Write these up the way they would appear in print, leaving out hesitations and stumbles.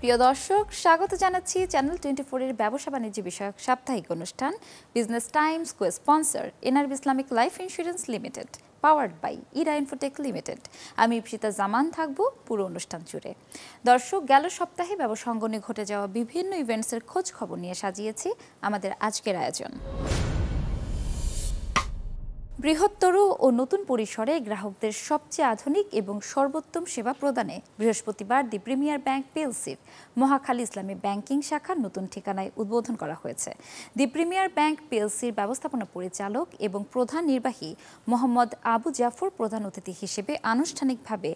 প্রিয় দর্শক, স্বাগত জানাচ্ছি চ্যানেল 24 এর ব্যবসা বাণিজ্য বিষয়ক সাপ্তাহিক অনুষ্ঠান Business Times co sponsor NRB Islamic life insurance limited, powered by Ira Infotech Limited. আমি ইপসিতা জামান থাকব পুরো অনুষ্ঠান জুড়ে। দর্শক, গেল সপ্তাহে ব্যবসা অঙ্গনে ঘটে যাওয়া বিভিন্ন ইভেন্টসের খোঁজ খবর নিয়ে সাজিয়েছি আমাদের আজকের আয়োজন। বৃহত্তর ও নতুন পরিসরে গ্রাহকদের সবচেয়ে আধুনিক এবং সর্বোত্তম সেবা প্রদানে বৃহস্পতিবার দি প্রিমিয়ার ব্যাংক পিএলসির মহাখালী ইসলামী ব্যাংকিং শাখার নতুন ঠিকানায় উদ্বোধন করা হয়েছে। দি প্রিমিয়ার ব্যাংক পিএলসির ব্যবস্থাপনা পরিচালক এবং প্রধান নির্বাহী মোহাম্মদ আবু জাফর প্রধান অতিথি হিসেবে আনুষ্ঠানিকভাবে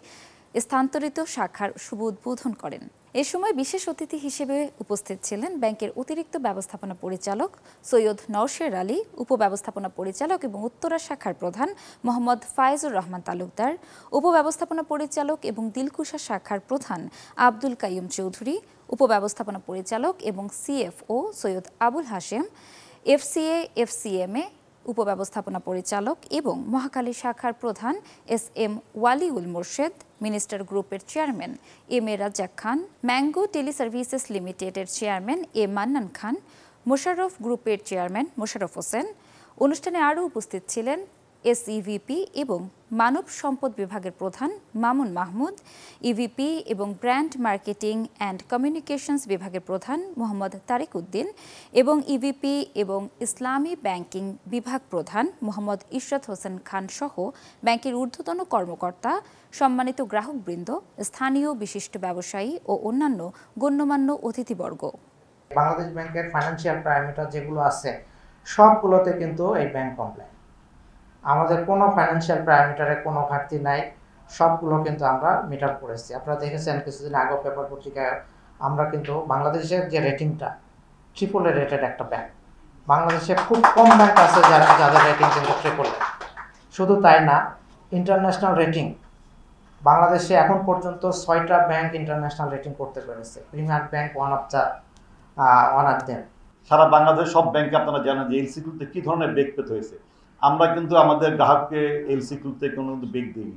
স্থানান্তরিত শাখার শুভ উদ্বোধন করেন। এ সময় বিশেষ অতিথি হিসেবে উপস্থিত ছিলেন ব্যাংকের অতিরিক্ত ব্যবস্থাপনা পরিচালক সৈয়দ নওশের আলী, উপব্যবস্থাপনা পরিচালক এবং উত্তরা শাখার প্রধান মোহাম্মদ ফায়েজুর রহমান তালুকদার, উপব্যবস্থাপনা পরিচালক এবং দিলকুশা শাখার প্রধান আব্দুল কাইয়ুম চৌধুরী, উপব্যবস্থাপনা পরিচালক এবং CFO Syed Abul Hashem, FCA FCMA উপব্যবস্থাপনা পরিচালক এবং মহাখালী শাখার প্রধান এসএম ওয়ালিউল মোর্শেদ, মিনিস্টার গ্রুপের chairman M A Razzak Khan, mango teleservices লিমিটেডের চেয়ারম্যান এ মান্নান খান, মোশাররফ গ্রুপের চেয়ারম্যান মোশাররফ হোসেন। অনুষ্ঠানে আরও উপস্থিত ছিলেন এসইভিপি এবং মানব সম্পদ বিভাগের প্রধান মামুন মাহমুদ, ইভিপি এবং ব্র্যান্ড মার্কেটিং অ্যান্ড কমিউনিকেশনস বিভাগের প্রধান মোহাম্মদ তারিক উদ্দিন এবং ইভিপি এবং ইসলামী ব্যাংকিং বিভাগ প্রধান মোহাম্মদ ইশরাত হোসেন খান সহ ব্যাংকের ঊর্ধ্বতন কর্মকর্তা, সম্মানিত গ্রাহকবৃন্দ, স্থানীয় বিশিষ্ট ব্যবসায়ী ও অন্যান্য গণ্যমান্য অতিথিবর্গ। বাংলাদেশ ব্যাংকের ফাইন্যান্সিয়াল প্যারামিটার যেগুলো আছে সবগুলোতে কিন্তু এই ব্যাংক কমপ্লায়েন্ট। আমাদের কোনো ফাইন্যান্সিয়াল প্যারামিটারে কোনো ঘাটতি নাই, সবগুলো কিন্তু আমরা মিট আপ করেছি। আপনারা দেখেছেন কিছুদিন আগে পেপার পত্রিকায় আমরা কিন্তু বাংলাদেশের যে রেটিংটা ট্রিপল এ রেটেড একটা ব্যাংক। বাংলাদেশে খুব কম ব্যাংক আছে যাদের রেটিং কিন্তু ট্রিপল এ। শুধু তাই না, ইন্টারন্যাশনাল রেটিং বাংলাদেশে এখন পর্যন্ত 6টা ব্যাংক ইন্টারন্যাশনাল রেটিং করতে পেরেছে। Premier bank one of them. সারা বাংলাদেশ সব ব্যাংকে আপনারা জানেন যে এলসি খুলতে কী ধরনের বেগ পেতে হয়েছে। আমরা কিন্তু আমাদের গ্রাহককে এলসি খুলতে কোনো কিন্তু বেগ দিইনি।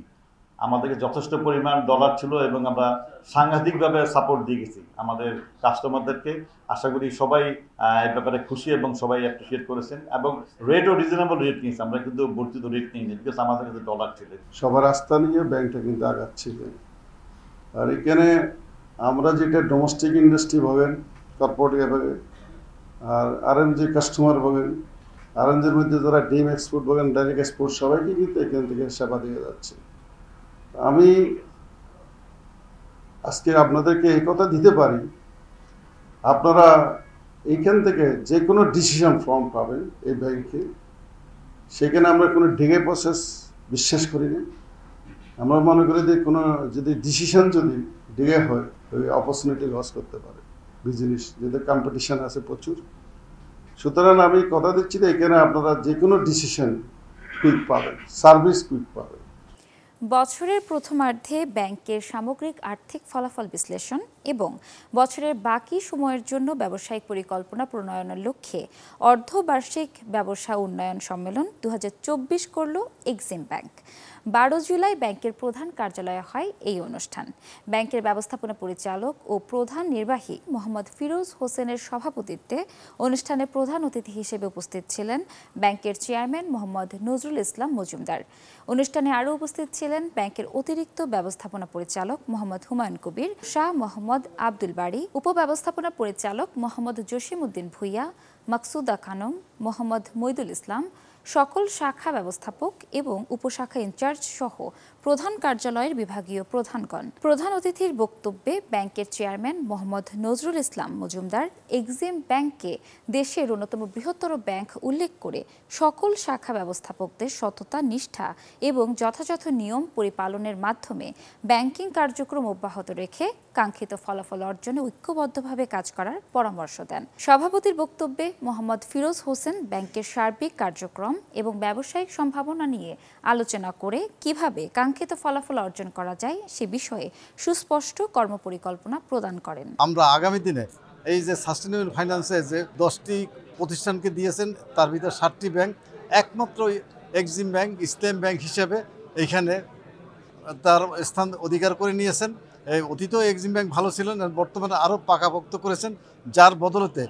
আমাদেরকে যথেষ্ট পরিমাণ ডলার ছিল এবং আমরা সাংঘাতিকভাবে সাপোর্ট দিয়ে গেছি আমাদের কাস্টমারদেরকে। আশা করি সবাই এই ব্যাপারে খুশি এবং সবাই অ্যাপ্রিসিয়েট করেছেন এবং রেটও রিজনেবল রেট নিয়েছে। আমরা কিন্তু বর্ধিত রেট নিইনি, বিকজ আমাদের কাছে ডলার ছিল। সবার আস্থা নিয়ে ব্যাংকটা কিন্তু আগাচ্ছে। আর এখানে আমরা যেটা ডোমেস্টিক ইন্ডাস্ট্রি ভাবেন, কর্পোরেট ভাবে, আর আরএমজি কাস্টমার ভাবেন, আরএমজির মধ্যে যারা ডিম এক্সপোর্ট ভাবেন, ডাইরেক্ট এক্সপোর্ট, সবাইকে কিন্তু এখান থেকে সেবা দিয়ে যাচ্ছে। আমি আজকে আপনাদেরকে এই কথা দিতে পারি, আপনারা এইখান থেকে যে কোনো ডিসিশন ফর্ম পাবেন এই ব্যাংকে। সেখানে আমরা কোনো ডিলে প্রসেস বিশ্বাস করি না। আমরা মনে করি যে কোনো যদি ডিসিশন যদি ডিলে হয় ওই অপরচুনিটি লস করতে পারে বিজনেস, যেদের কম্পিটিশান আছে প্রচুর। সুতরাং আমি কথা দিচ্ছি যে এখানে আপনারা যে কোনো ডিসিশন কুইক পাবেন, সার্ভিস কুইক পাবেন। বছরের প্রথমার্ধে ব্যাংকের সামগ্রিক আর্থিক ফলাফল বিশ্লেষণ এবং বছরের বাকি সময়ের জন্য ব্যবসায়িক পরিকল্পনা প্রণয়নের লক্ষ্যে অর্ধবার্ষিক ব্যবসা উন্নয়ন সম্মেলন 2024 করল এক্সিম ব্যাংক। 12 জুলাই ব্যাংকের প্রধান কার্যালয়ে হয় এই অনুষ্ঠান। ব্যাংকের ব্যবস্থাপনা পরিচালক ও প্রধান নির্বাহী মোহাম্মদ ফিরোজ হোসেনের সভাপতিত্বে অনুষ্ঠানে প্রধান অতিথি হিসেবে উপস্থিত ছিলেন ব্যাংকের চেয়ারম্যান মোহাম্মদ নজরুল ইসলাম মজুমদার। অনুষ্ঠানে আরও উপস্থিত ছিলেন ব্যাংকের অতিরিক্ত ব্যবস্থাপনা পরিচালক মোহাম্মদ হুমায়ুন কবির, শাহ মোহাম্মদ আব্দুল বাড়ি, উপব্যবস্থাপনা পরিচালক মোহাম্মদ জসিম উদ্দিন ভুইয়া, মাকসুদা খানম, মোহাম্মদ মইদুল ইসলাম, সকল শাখা ব্যবস্থাপক এবং উপশাখা ইনচার্জ সহ প্রধান কার্যালয়ের বিভাগীয় প্রধানগণ। প্রধান অতিথির বক্তব্যে ব্যাংকের চেয়ারম্যান মোহাম্মদ নজরুল ইসলাম মজুমদার এক্সিম ব্যাংককে দেশের অন্যতম বৃহত্তর ব্যাংক উল্লেখ করে সকল শাখা ব্যবস্থাপকদের সততা, নিষ্ঠা এবং যথাযথ নিয়ম পরিপালনের মাধ্যমে ব্যাংকিং কার্যক্রম অব্যাহত রেখে কাঙ্ক্ষিত ফলাফল অর্জনে ঐক্যবদ্ধভাবে কাজ করার পরামর্শ দেন। সভাপতির বক্তব্যে মোহাম্মদ ফিরোজ হোসেন ব্যাংকের সার্বিক কার্যক্রম এবং ব্যবসায়িক সম্ভাবনা নিয়ে আলোচনা করে কিভাবে কাঙ্ক্ষিত ফলাফল অর্জন করা যায় সে বিষয়ে সুস্পষ্ট কর্মপরিকল্পনা প্রদান করেন। আমরা আগামী দিনে এই যে সাস্টেনেবল ফাইন্যান্সে যে 10টি প্রতিষ্ঠানকে দিয়েছেন, তার ভিতরে 7টি ব্যাংক, একমাত্র এক্সিম ব্যাংক ইসলাম ব্যাংক হিসেবে এইখানে তার স্থান অধিকার করে নিয়েছেন। অতীতেও এক্সিম ব্যাংক ভালো ছিলেন, বর্তমানে আরও পাকাপোক্ত করেছেন, যার বদলতে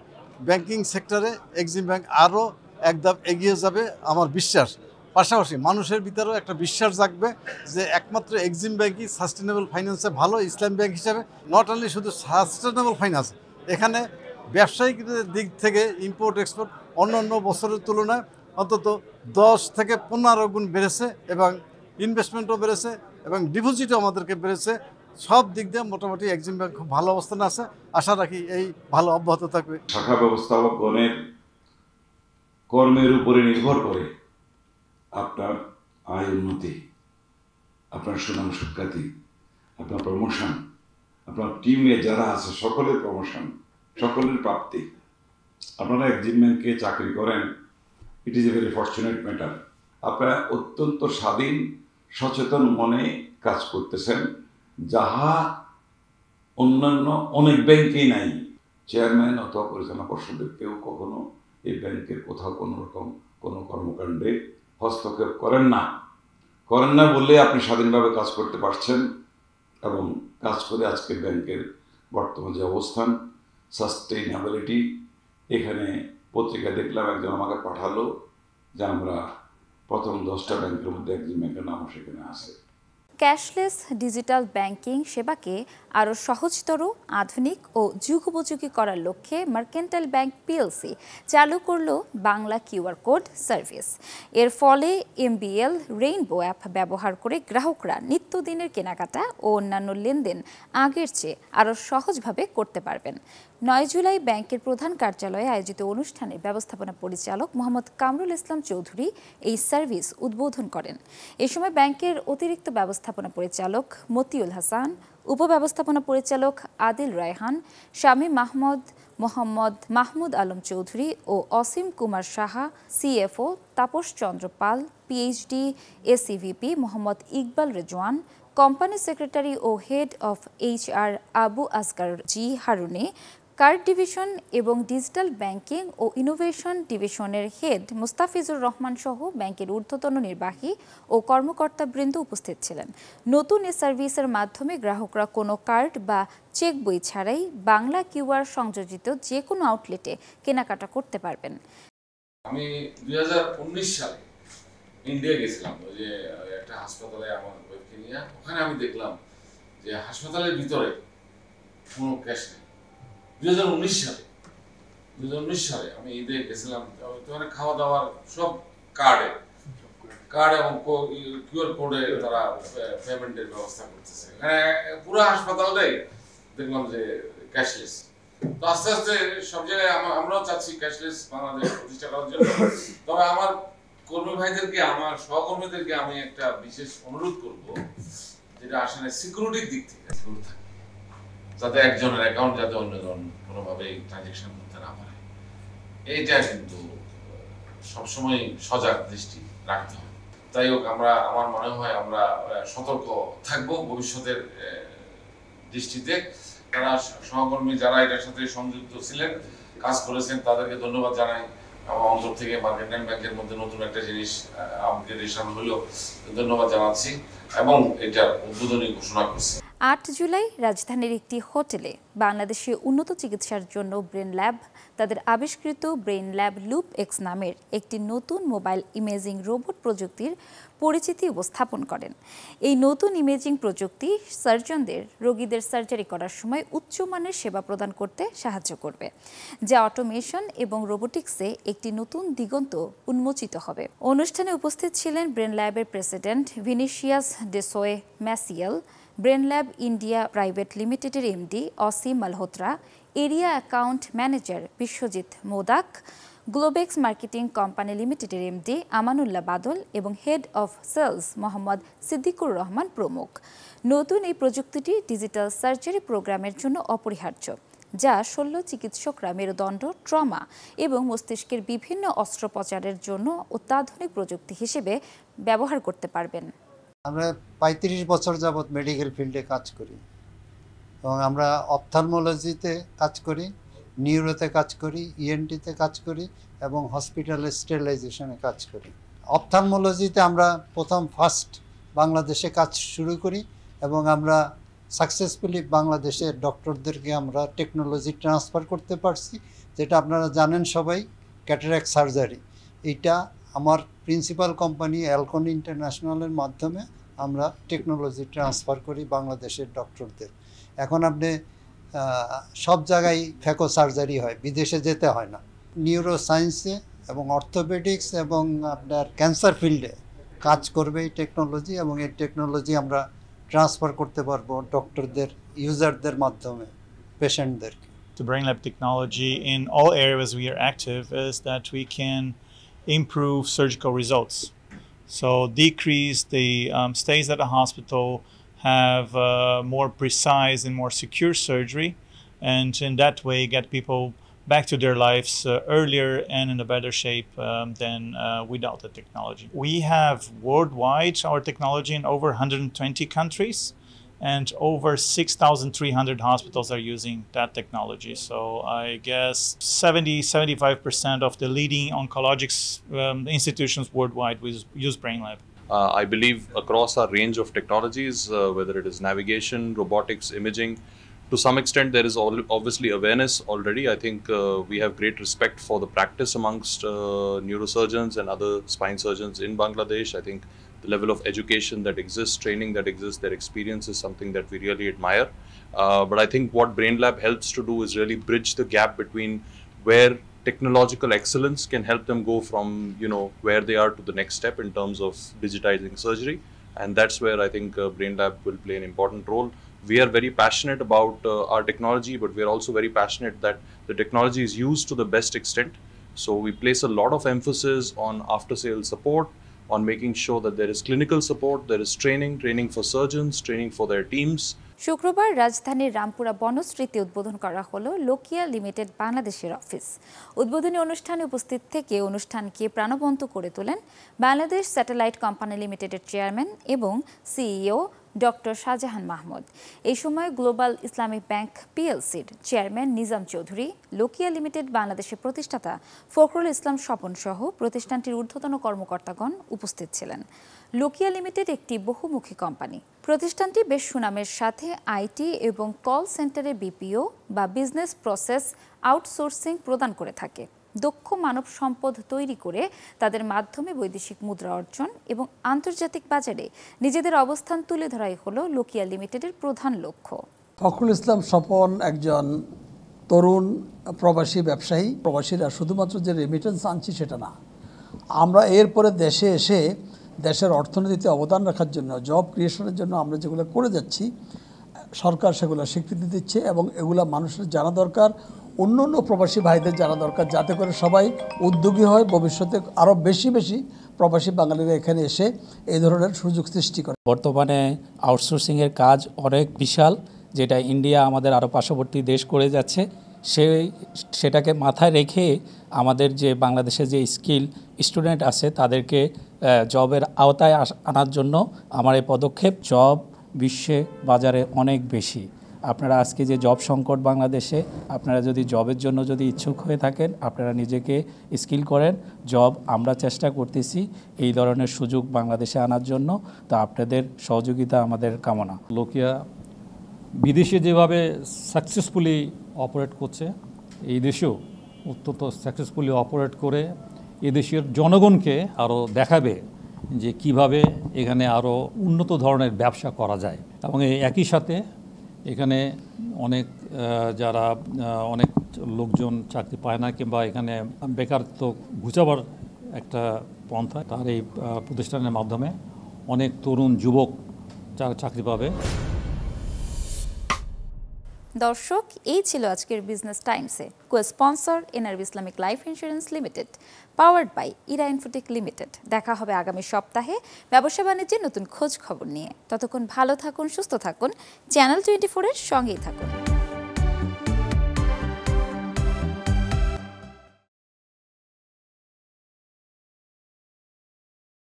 ব্যাংকিং সেক্টরে এক্সিম ব্যাংক আরও এক ধাপ এগিয়ে যাবে আমার বিশ্বাস। পাশাপাশি মানুষের ভিতরেও একটা বিশ্বাস জাগবে যে একমাত্র এক্সিম ব্যাংকই সাস্টেনেবল ফাইন্যান্সে ভালো ইসলাম ব্যাংক হিসাবে। নট অনলি শুধু সাস্টেনেবল ফাইন্যান্স, এখানে ব্যবসায়িক দিক থেকে ইম্পোর্ট এক্সপোর্ট অন্য অন্য বছরের তুলনায় অন্তত 10 থেকে 15 গুণ বেড়েছে, এবং ইনভেস্টমেন্টও বেড়েছে, এবং ডিপোজিটও আমাদেরকে বেড়েছে। সব দিক দিয়ে মোটামুটি এক্সিম ব্যাংক খুব ভালো অবস্থানে আছে। আশা রাখি এই ভালো অব্যাহত থাকবে। শাখা ব্যবস্থাপকগণের কর্মের উপরে নির্ভর করে আপনার আয় উন্নতি, আপনার সুনাম সুখ্যাতি, আপনার প্রমোশন, আপনার টিমে যারা আছে সকলের প্রমোশন, সকলের প্রাপ্তি। আপনারা এক্সিম ব্যাংকে চাকরি করেন, it is a very fortunate matter. আপনারা অত্যন্ত স্বাধীন সচেতন মনে কাজ করতেছেন, যাহা অন্যান্য অনেক ব্যাংকেই নাই। চেয়ারম্যান অথবা পরিচালনা পর্ষদের কেউ কখনো এই ব্যাংকের কোথাও কোনো রকম কোনো কর্মকাণ্ডে হস্তক্ষেপ করেন না বললে আপনি স্বাধীনভাবে কাজ করতে পারছেন, এবং কাজ করে আজকে ব্যাংকের বর্তমান যে অবস্থান, সাস্টেইনেবিলিটি। এখানে পত্রিকা দেখলাম, একজন আমাকে পাঠালো যে আমরা প্রথম 10টা ব্যাংকের মধ্যে এক্সিম ব্যাংকের নামও সেখানে আছে। ক্যাশলেস ডিজিটাল ব্যাংকিং সেবাকে আরও সহজতর, আধুনিক ও যুগোপযোগী করার লক্ষ্যে মার্কেন্টাইল ব্যাংক পিএলসি চালু করল বাংলা কিউআর কোড সার্ভিস। এর ফলে এমবিএল রেইনবো অ্যাপ ব্যবহার করে গ্রাহকরা নিত্যদিনের কেনাকাটা ও অন্যান্য লেনদেন আগের চেয়ে আরও সহজভাবে করতে পারবেন। 9 জুলাই ব্যাংকের প্রধান কার্যালয়ে আয়োজিত অনুষ্ঠানে ব্যবস্থাপনা পরিচালক মোহাম্মদ কামরুল ইসলাম চৌধুরী এই সার্ভিস উদ্বোধন করেন। এ সময় ব্যাংকের অতিরিক্ত ব্যবস্থাপনা পরিচালক মতিউল হাসান, উপব্যবস্থাপনা পরিচালক আদিল রায়হান, শামী মোহাম্মদ মাহমুদ আলম চৌধুরী ও Asim Kumar Saha, CFO Tapas Chandra Pal, PhD ACVP Mohammad Iqbal Rezwan, company secretary ও head of HR Abu Asgar G Harune, card division এবং ডিজিটাল ব্যাংকিং ও ইনোভেশন ডিভিশনের হেড মুস্তাফিজুর রহমান সহ ব্যাংকের ঊর্ধ্বতন নির্বাহী ও কর্মকর্তাবৃন্দ উপস্থিত ছিলেন। নতুন এ সার্ভিসের মাধ্যমে গ্রাহকরা কোনো কার্ড বা চেক বই ছাড়াই বাংলা কিউআর সংযোজিত যে কোনো আউটলেটে কেনাকাটা করতে পারবেন। আমি 2019 সালে ইন্ডিয়া গেছিলাম, ওই যে একটা হাসপাতালে আমার ওয়াইফকে নিয়ে। ওখানে আমি দেখলাম যে হাসপাতালের ভিতরে কোনো ক্যাশ নেই। 2019 সালে আমি ঈদে গেছিলাম, ওখানে খাওয়া দাওয়ার সব কার্ড এবং কিউআর কোডে তারা পেমেন্টের ব্যবস্থা করতেছে। এখানে পুরো হাসপাতালটাই দেখলাম যে ক্যাশলেস। তো আস্তে আস্তে সব জায়গায় আমরাও চাচ্ছি ক্যাশলেস বাংলাদেশ প্রতিষ্ঠা করার জন্য। তবে আমার কর্মী ভাইদেরকে, আমার সহকর্মীদেরকে আমি একটা বিশেষ অনুরোধ করব, যেটা আসলে সিকিউরিটির দিক থেকে থাকে, যাতে একজনের অ্যাকাউন্ট যাতে অন্যজন কোনোভাবেই ট্রানজেকশন করতে না পারে। এইটা কিন্তু সবসময় সজাগ দৃষ্টি রাখতে হবে। তাই হোক, আমার মনে হয় আমরা সতর্ক থাকবো ভবিষ্যতের দৃষ্টিতে। তারা সহকর্মী যারা এটার সাথে সংযুক্ত ছিলেন, কাজ করেছেন, তাদেরকে ধন্যবাদ জানাই। আমার অন্তর থেকে মার্কেন্টাইল ব্যাংকের মধ্যে নতুন একটা জিনিস আপগ্রেডেশন হলো, ধন্যবাদ জানাচ্ছি এবং এটার উদ্বোধনী ঘোষণা করছি। 8 জুলাই রাজধানীর একটি হোটেলে বাংলাদেশে উন্নত চিকিৎসার জন্য ব্রেন ল্যাব তাদের আবিষ্কৃত ব্রেন ল্যাব লুপ এক্স নামের একটি নতুন মোবাইল ইমেজিং রোবট প্রযুক্তির পরিচিতি উপস্থাপন করেন। এই নতুন ইমেজিং প্রযুক্তি সার্জনদের রোগীদের সার্জারি করার সময় উচ্চমানের সেবা প্রদান করতে সাহায্য করবে, যা অটোমেশন এবং রোবোটিক্সে একটি নতুন দিগন্ত উন্মোচিত হবে। অনুষ্ঠানে উপস্থিত ছিলেন ব্রেন ল্যাবের president Vinicius Desoye Maciel, brain lab India private লিমিটেডের MD Asim Malhotra, area account manager Biswajit Modak, Globex marketing company লিমিটেডের এমডি আমানুল্লাহ বাদল এবং head of sales Mohammad Siddiqur Rahman প্রমুখ। নতুন এই প্রযুক্তিটি ডিজিটাল সার্জারি প্রোগ্রামের জন্য অপরিহার্য, যা শল্য চিকিৎসকরা মেরুদণ্ড, ট্রমা এবং মস্তিষ্কের বিভিন্ন অস্ত্রোপচারের জন্য অত্যাধুনিক প্রযুক্তি হিসেবে ব্যবহার করতে পারবেন। আমরা 35 বছর যাবৎ মেডিকেল ফিল্ডে কাজ করি এবং আমরা অপথলমোলজিতে কাজ করি, নিউরোতে কাজ করি, ইএনটিতে কাজ করি এবং হসপিটালে স্টেরিলাইজেশনে কাজ করি। অপথলমোলজিতে আমরা ফার্স্ট বাংলাদেশে কাজ শুরু করি এবং আমরা সাকসেসফুলি বাংলাদেশের ডক্টরদেরকে আমরা টেকনোলজি ট্রান্সফার করতে পারছি, যেটা আপনারা জানেন সবাই, ক্যাটারাক্ট সার্জারি। এইটা আমার প্রিন্সিপাল কোম্পানি অ্যালকন ইন্টারন্যাশনালের মাধ্যমে আমরা টেকনোলজি ট্রান্সফার করি বাংলাদেশের ডক্টরদের। এখন আপনি সব জায়গায় ফ্যাকো সার্জারি হয়, বিদেশে যেতে হয় না। নিউরো সায়েন্সে এবং অর্থোপেডিক্স এবং আপনার ক্যান্সার ফিল্ডে কাজ করবে এই টেকনোলজি, এবং এই টেকনোলজি আমরা ট্রান্সফার করতে পারবো ডক্টরদের, ইউজারদের মাধ্যমে পেশেন্টদেরকে। The BrainLab technology in all areas we are active is that we can improve surgical results. So decrease the stays at the hospital, have more precise and more secure surgery, and in that way get people back to their lives earlier and in a better shape than without the technology. We have worldwide our technology in over 120 countries, and over 6,300 hospitals are using that technology. So I guess 70-75% of the leading oncologic institutions worldwide use BrainLab. I believe across our range of technologies, whether it is navigation, robotics, imaging, to some extent there is obviously awareness already. I think we have great respect for the practice amongst neurosurgeons and other spine surgeons in Bangladesh. I think the level of education that exists, training that exists, their experience is something that we really admire. But I think what BrainLab helps to do is really bridge the gap between where technological excellence can help them go from, where they are to the next step in terms of digitizing surgery. And that's where I think BrainLab will play an important role. We are very passionate about our technology, but we are also very passionate that the technology is used to the best extent. So we place a lot of emphasis on after-sales support, on making sure that there is clinical support, there is training for surgeons, training for their teams. শুক্রবার রাজধানীর রামপুরা বনশ্রীতে উদ্বোধন করা হলো lochia limited বাংলাদেশের office. উদ্বোধনী অনুষ্ঠানে উপস্থিত থেকে অনুষ্ঠানকে প্রাণবন্ত করে তোলেন বাংলাদেশ স্যাটেলাইট কোম্পানি লিমিটেডের চেয়ারম্যান এবং সিইও ডক্টর শাহজাহান মাহমুদ। এই সময় গ্লোবাল ইসলামিক ব্যাংক পিএলসির চেয়ারম্যান নিজাম চৌধুরী, লোকিয়া লিমিটেড বাংলাদেশের প্রতিষ্ঠাতা ফখরুল ইসলাম স্বপন সহ প্রতিষ্ঠানটির ঊর্ধ্বতন কর্মকর্তাগণ উপস্থিত ছিলেন। লোকিয়া লিমিটেড একটি বহুমুখী কোম্পানি। প্রতিষ্ঠানটি বেশ সুনামের সাথে আইটি এবং কল সেন্টারে বিপিও বা বিজনেস প্রসেস আউটসোর্সিং প্রদান করে থাকে। দক্ষ মানব সম্পদ তৈরি করে তাদের মাধ্যমে বৈদেশিক মুদ্রা অর্জন এবং আন্তর্জাতিক বাজারে নিজেদের অবস্থান তুলে ধরাই হলো লোকিয়া লিমিটেডের প্রধান লক্ষ্য। ফখরুল ইসলাম স্বপন একজন তরুণ প্রবাসী ব্যবসায়ী। প্রবাসীরা শুধুমাত্র যে রেমিটেন্স আনছি সেটা না, আমরা এরপরে দেশে এসে দেশের অর্থনীতিতে অবদান রাখার জন্য, জব ক্রিয়েশনের জন্য আমরা যেগুলো করে যাচ্ছি, সরকার সেগুলো স্বীকৃতি দিচ্ছে এবং এগুলা মানুষের জানা দরকার, অন্য অন্য প্রবাসী ভাইদের জানা দরকার, যাতে করে সবাই উদ্যোগী হয়, ভবিষ্যতে আরও বেশি প্রবাসী বাঙালিরা এখানে এসে এই ধরনের সুযোগ সৃষ্টি করে। বর্তমানে আউটসোর্সিংয়ের কাজ অনেক বিশাল, যেটা ইন্ডিয়া আমাদের আরও পার্শ্ববর্তী দেশ করে যাচ্ছে। সেটাকে মাথায় রেখে আমাদের যে বাংলাদেশে যে স্কিল স্টুডেন্ট আছে তাদেরকে জবের আওতায় আনার জন্য আমার এই পদক্ষেপ। জব বিশ্বে বাজারে অনেক বেশি। আপনারা আজকে যে জব সংকট বাংলাদেশে, আপনারা যদি জবের জন্য যদি ইচ্ছুক হয়ে থাকেন, আপনারা নিজেকে স্কিল করেন। জব আমরা চেষ্টা করতেছি এই ধরনের সুযোগ বাংলাদেশে আনার জন্য, তো আপনাদের সহযোগিতা আমাদের কামনা। লোকিয়া বিদেশে যেভাবে সাকসেসফুলি অপারেট করছে, এই দেশেও অত্যন্ত সাকসেসফুলি অপারেট করে এদেশের জনগণকে আরও দেখাবে যে কিভাবে এখানে আরও উন্নত ধরনের ব্যবসা করা যায়। এবং একই সাথে এখানে অনেক লোকজন চাকরি পায় না, কিংবা এখানে বেকারত্ব ঘুচাবার একটা পন্থা, তার এই প্রতিষ্ঠানের মাধ্যমে অনেক তরুণ যুবক যারা চাকরি পাবে। দর্শক, এই ছিল আজকের বিজনেস টাইমসে। Cosponsor NRB Islamic life insurance limited, powered by Ira Infotech limited. দেখা হবে আগামী সপ্তাহে ব্যবসা বাণিজ্যের নতুন খোঁজ খবর নিয়ে। ততক্ষণ ভালো থাকুন, সুস্থ থাকুন, চ্যানেল 24-এর সঙ্গেই থাকুন।